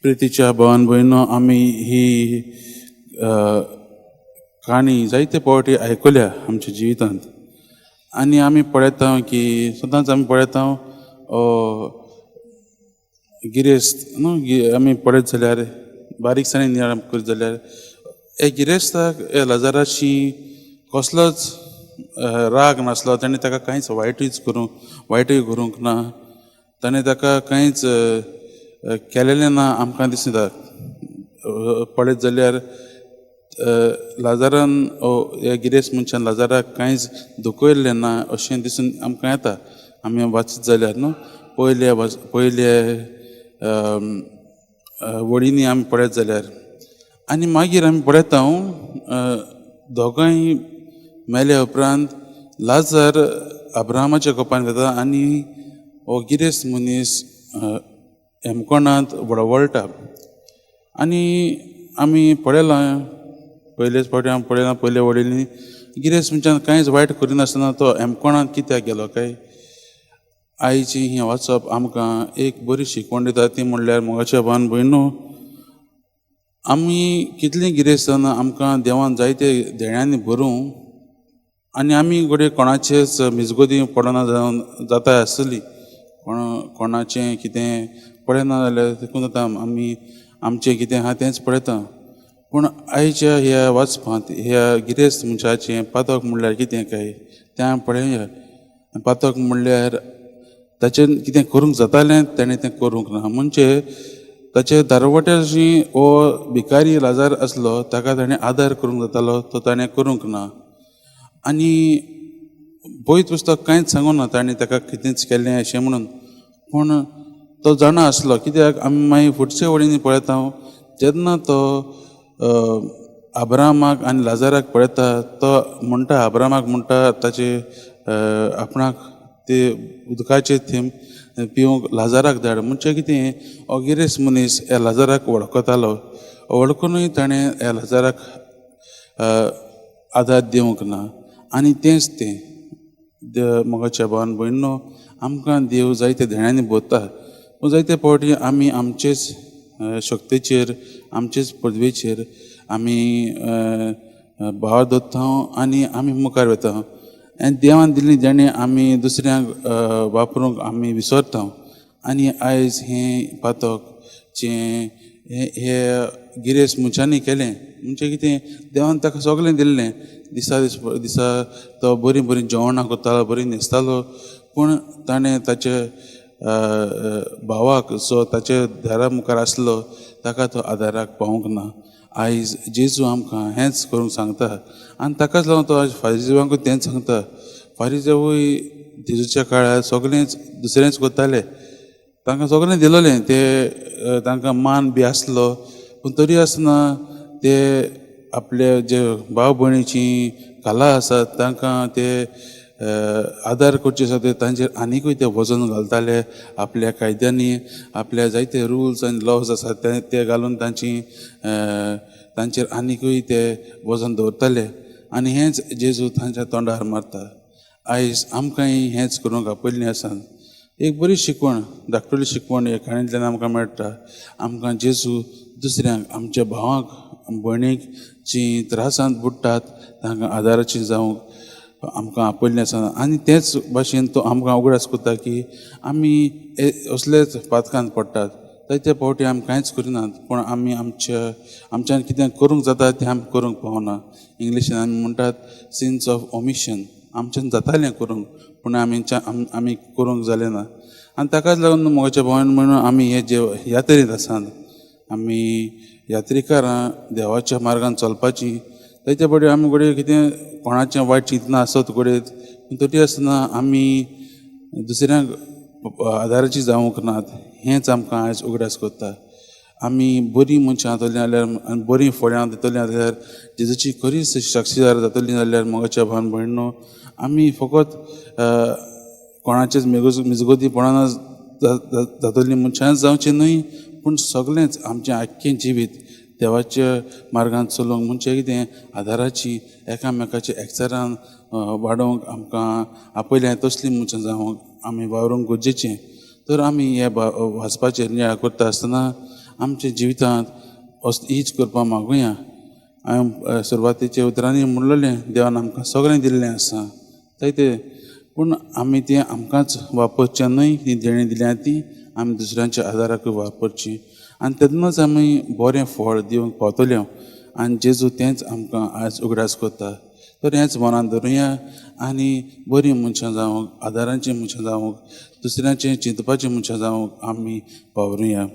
प्रितीच्या भावान भयणो, आमी ही काणी जायते फावटी आयकल्या आमच्या जिवितांत. आनी आमी पळयता की सदांच आमी पळयता गिरेस्त न्हू, आमी पळयत जाल्यार बारीकसाणेन नियाळ करीत जाल्यार हे गिरेस्ताक हे लाजाराची कसलोच राग नासलो. ताणें ताका कांयच वायटूय करूंक ना. ताणें ताका कांयच केलेलें ना आमकां दिसता. पळयत जाल्यार लाजारान ह्या गिरेस्त मनशान लाजाराक कांयच दुखयल्लें ना अशें दिसून आमकां येता आमी वाचीत जाल्यार न्हू. पयले वळींनी आमी पळयत जाल्यार. आनी मागीर आमी पळयता दोगांय मेल्या उपरांत लाजार अब्राहमाच्या कोपान वता आनी हो गिरेस्त मनीस हेमकोणांत वळवळटा. आनी आमी पळयलां पयलेच फावटी आमी पळयलां पयले वडीलनी गिरेस्त मनशान कांयच वायट करिनासतना तो हेमकोणांत कित्याक गेलो काय. आयची ही वाचप आमकां एक बरी शिकवण दिता. ती म्हणल्यार मोगाच्या भावान भयणो, आमी कितलीं गिरेस्त जावन आमकां देवान जायते देण्यांनी भरूं आनी आमी घडये कोणाचेच मिजगोदी पडना जावन जाता आसतली. कोणाचें कितें पळयना जाल्यार देखून जाता आमी आमचें कितें आहा तेंच पळयता. पूण आयच्या ह्या वाचपांत ह्या गिरेस्त मनशाचें पातक म्हणल्यार कितें काय तें आमी पळयया. पातक म्हणल्यार ताचें कितें करूंक जातालें ताणें तें करूंक ना. म्हणजे ताचे दारवट्याची हो भिकारी लाजार आसलो, ताका ताणें आदार करूंक जातालो, तो ताणें करूंक ना. आनी पयत पुस्तक कांयच सांगूना ताणें ताका कितेंच केलें अशें म्हणून. पूण तो जाणा आसलो. कित्याक आमी मागीर फुडचे वळींनी पळयता जेन्ना तो अब्राहमाक आनी लाजाराक पळयता, तो म्हणटा अब्राहमाक म्हणटा ताचे आपणाक ते उदकाचे थेंब पिवूंक लाजाराक धाड. म्हणजे कितें हो गिरेस्त मनीस ह्या लाजाराक वळखतालो. वळखूनय ताणें ह्या लाजाराक आदार दिवंक ना. आनी तेंच तें मोगाच्या भावान भयणो, आमकां देव जायते देण्यांनी भरता. पूण जायते फावटी आमी आमचेच शक्तीचेर आमचेच पदवेचेर आमी भार धरता आनी आमी मुखार वता. आनी देवान दिल्लीं देणी आमी दुसऱ्यांक वापरूंक आमी विसरता. आनी आयज हें पातक जें हे गिरेस्त मनशांनी केलें म्हणजे कितें, देवान ताका सगळें दिल्लें. दिसा तो बरीं जेवणां करतालो, बरीं न्हेसतालो. पूण ताणें ताचे भावाक जो ताचे दारा मुखार आसलो ताका तो आदाराक पावूंक ना. आयज जेजू आमकां हेंच करूंक सांगता आनी ताकाच लागून तो फारिजेवांकूय तेंच सांगता. फारिजेवूय जेजूच्या काळार सगळेंच दुसरेंच करताले. तांकां सगळें दिलोलें, ते तांकां मान बी आसलो. पूण तरी आसतना ते आपले जे भाव भयणीचीं काला आसात तांकां ते आदार करचे आसा ते तांचेर आनिकूय ते वजन घालताले. आपल्या कायद्यांनी आपल्या जायते रुल्स आनी लॉज आसात ते घालून तांचेर आनिकूय ते वजन दवरताले. आनी हेंच जेजू तांच्या तोंडार मारता. आयज आमकांय हेंच करूंक आपयल्लें आसा. एक बरी शिकवण, धाकटुली शिकवण ह्या काणयेंतल्यान आमकां मेळटा. आमकां जेजू दुसऱ्यांक, आमच्या भावांक भयणीक जीं त्रासांत बुडटात तांकां आदाराची जावंक आमकां आपयल्लें आसा. आनी तेच भाशेन तो आमकां उगडास करता की आमी असलेच पातकांत पडटात. जायते फावटी आमी कांयच करिनात, पूण आमी आमच्यान कितें करूंक जाता तें आमी करूंक पावना. इंग्लिशीन आमी म्हणटात सिन्स ऑफ ओमिशन. आमच्यान जातालें करूंक पूण आमी करूंक जालें ना. आनी ताकाच लागून मोगाच्या भावान म्हणून आमी हे जे यात्रेंत आसात, आमी यात्रिकारां देवाच्या मार्गान चलपाची. जायते फावटी आमी घडये कितें कोणाचें वायट चिंतना आसत घडये, पूण तरी आसतना आमी दुसऱ्यांक आदाराची जावंक नात. हेंच आमकां आयज उगडास करता. आमी बरीं मनशां जातलीं जाल्यार आनी बरीं फळां दितलीं जाल्यार जेजूची खरीच साक्षीदार जातलीं जाल्यार मोगाच्या भावान भयणो, आमी फकत कोणाचेच मिजगोदीपणान जातलीं मनशां जावचीं न्हय, पूण सगळेंच आमचें आख्खें जिवीत देवाच्या मार्गान चलोवंक म्हणजे कितें आदाराची एकामेकाच्या एकचारान वाडोवंक आमकां आपयलें. तसलीं मनशां जावंक आमी वावरूंक गरजेचें. तर आमी हे वाचपाचेर नियाळ करता आसतना आमच्या जिवितांत हीच करपाक मागुया. हांवें सुरवातेच्या उतरांनी म्हणलेलें देवान आमकां सगळें दिल्लें आसा ते पूण आमी तें आमकांच वापरचें न्हय. ती देणी दिल्या ती आमी दुसऱ्यांच्या आदाराकूय वापरची आनी तेन्नाच आमी बरें फळ दिवंक पावतल्यो. आनी जेजू तेंच आमकां आयज उगडास करता. तर हेंच मनान धरुया आनी बरीं मनशां जावंक, आदाराचीं मनशां जावंक, दुसऱ्यांचें चिंतपाचीं मनशां जावंक आमी वावरुया.